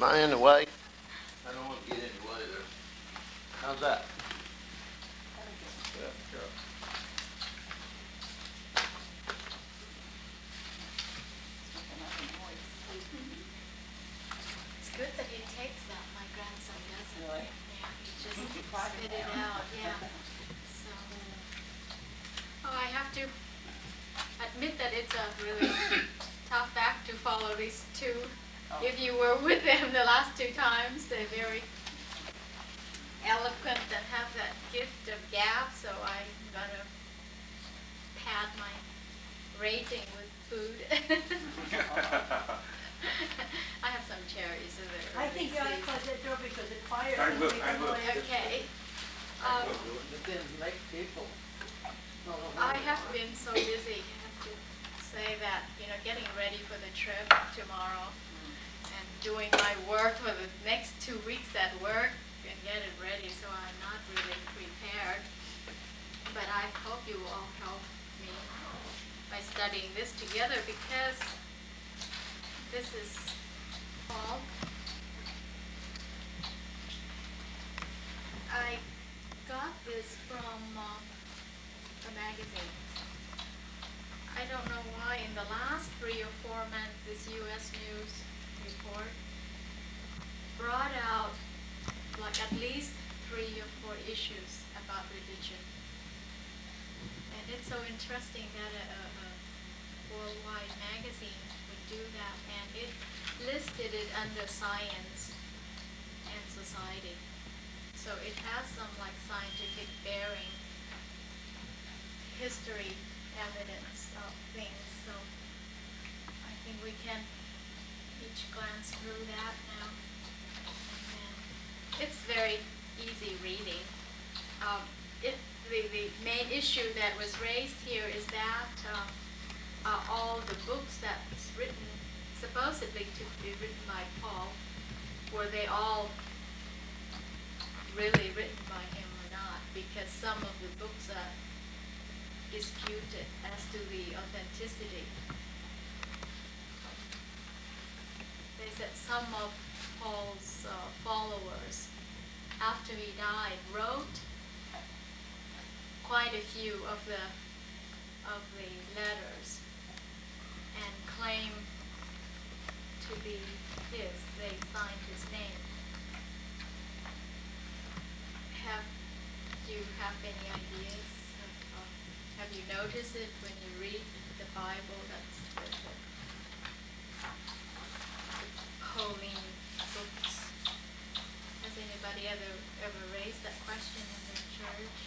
Am I in the way? I don't want to get in the way there. How's that? Yeah, sure. It's good that he takes that. My grandson doesn't. Really? Yeah, he just spit it out. Yeah. So, oh, I have to admit that it's a really tough act to follow these two. Oh. If you were with them the last two times, they're very eloquent and have that gift of gab, so I'm gonna pad my rating with food. I have some cherries in there. I think you ought to close that door because it fires. I will, and I will. Okay. But then make people. I have been so busy, I have to say that, you know, getting ready for the trip tomorrow and doing my work for the next 2 weeks at work and get it ready, so I'm not really prepared. But I hope you all help me by studying this together, because this is Paul. I got this from a magazine. I don't know why in the last 3 or 4 months this U.S. News report brought out like at least 3 or 4 issues about religion. And it's so interesting that a worldwide magazine would do that, and it listed it under science and society. So it has some like scientific bearing, history, evidence of things. So I think we can each glance through that now. And it's very easy reading. The main issue that was raised here is that all the books that was written, supposedly to be written by Paul, were they all really written by him or not? Because some of the books are disputed as to the authenticity. They said some of Paul's followers, after he died, wrote quite a few of the letters and claim to be his. They signed his name. Do you have any ideas? Have you noticed it when you read the Bible? That's the holy books. Has anybody ever raised that question in their church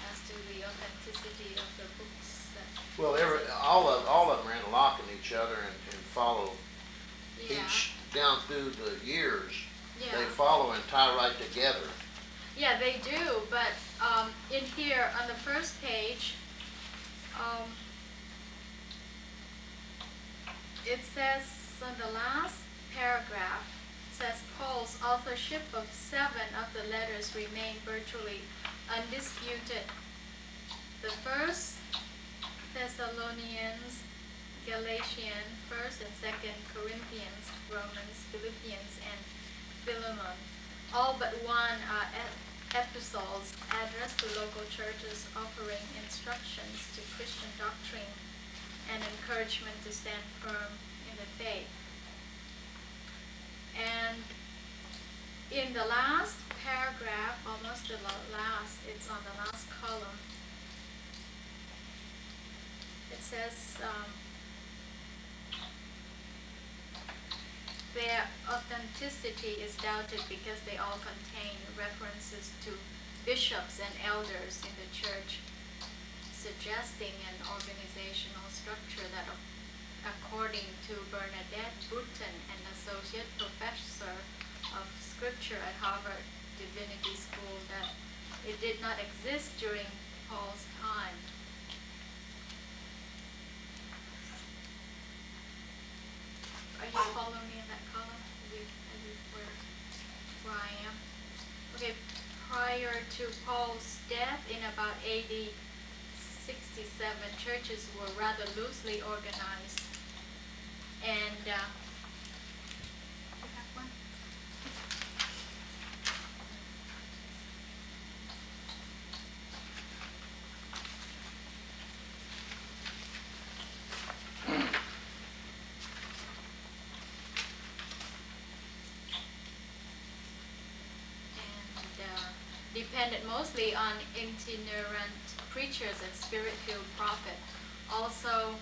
as to the authenticity of the books? Well, all of them are interlocking each other and follow each down through the years. Yeah. They follow and tie right together. Yeah, they do, but in here on the first page, it says on the last paragraph, it says Paul's authorship of 7 of the letters remain virtually undisputed. The first Thessalonians, Galatian, 1st and 2nd Corinthians, Romans, Philippians, and Philemon. All but one are epistles addressed to local churches, offering instructions to Christian doctrine and encouragement to stand firm in the faith. And in the last paragraph, almost the last, it's on the last column, it says their authenticity is doubted because they all contain references to bishops and elders in the church, suggesting an organizational structure that, according to Bernadette Bouton, an associate professor of scripture at Harvard Divinity School, that it did not exist during Paul's time. Are you following me in that column? Where I am? Okay, prior to Paul's death in about AD 67, churches were rather loosely organized. And depended mostly on itinerant preachers and spirit-filled prophets. Also,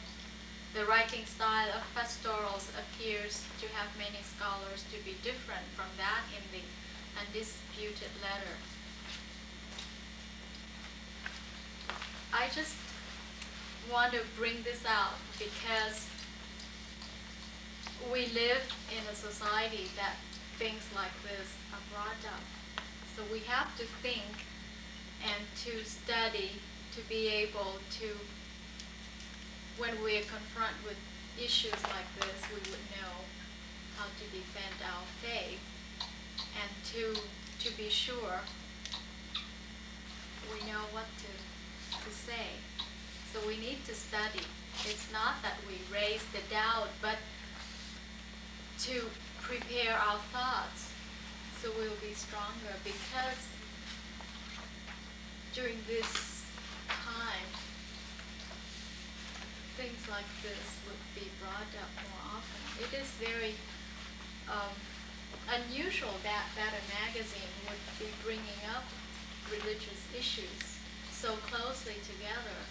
the writing style of pastorals appears to have many scholars to be different from that in the undisputed letter. I just want to bring this out because we live in a society that things like this are brought up. So we have to think and to study to be able to, when we are confronted with issues like this, we would know how to defend our faith and to be sure we know what to say. So we need to study. It's not that we raise the doubt, but to prepare our thoughts so we'll be stronger, because during this time things like this would be brought up more often. It is very unusual that a magazine would be bringing up religious issues so closely together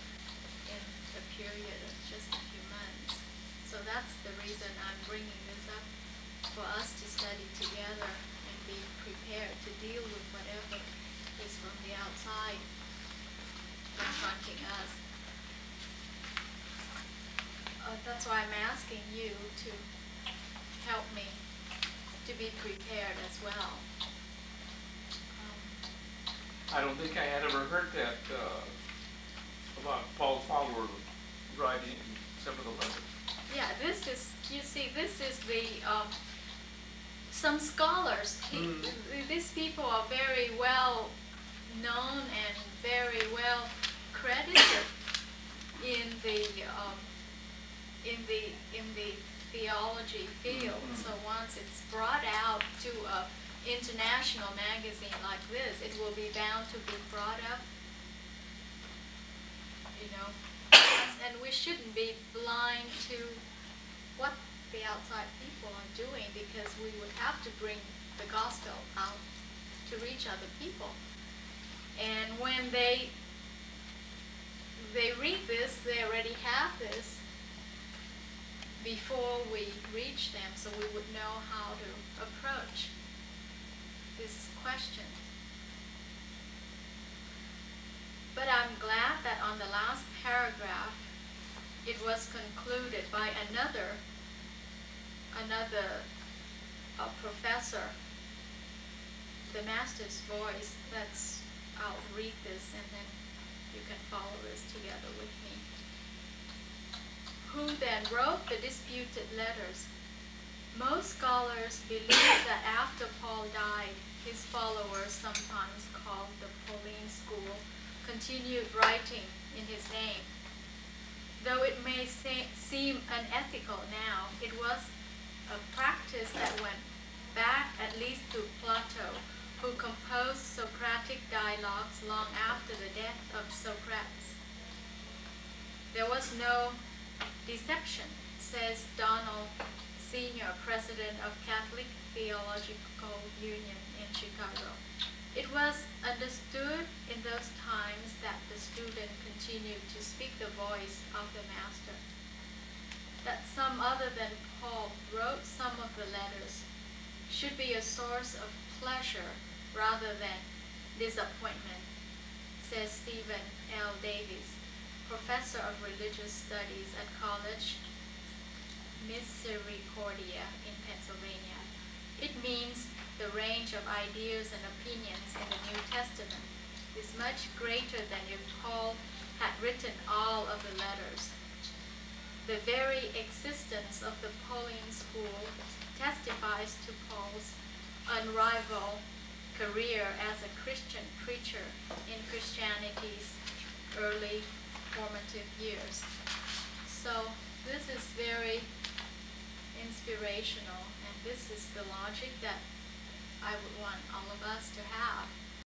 in a period of just a few months. So that's the reason I'm bringing this up, for us to study together and be prepared to deal with whatever is from the outside confronting us. That's why I'm asking you to help me to be prepared as well. I don't think I had ever heard that about Paul Phao-Lồ writing some of the letters. Yeah, this is, you see, this is the, some scholars, these people are very well known and very well credited in the theology field. So once it's brought out to a international magazine like this, it will be bound to be brought up, you know. And we shouldn't be blind to what the outside people are doing, because we would have to bring the gospel out to reach other people. And when they read this, they already have this before we reach them, so we would know how to approach this question. But I'm glad that on the last paragraph it was concluded by another professor, the master's voice. I'll read this and then you can follow this together with me. Who then wrote the disputed letters? Most scholars believe that after Paul died, his followers, sometimes called the Pauline school, continued writing in his name. Though it may seem unethical now, it was a practice that went back at least to Plato, who composed Socratic dialogues long after the death of Socrates. There was no deception, says Donald Sr., president of Catholic Theological Union in Chicago. It was understood in those times that the student continued to speak the voice of the master. That some other than Paul wrote some of the letters should be a source of pleasure rather than disappointment, says Stephen L. Davis, professor of religious studies at College Misericordia in Pennsylvania. It means the range of ideas and opinions in the New Testament is much greater than if Paul had written all of the letters. The very existence of the Pauline school testifies to Paul's unrivaled career as a Christian preacher in Christianity's early formative years. So this is very inspirational, and this is the logic that I would want all of us to have.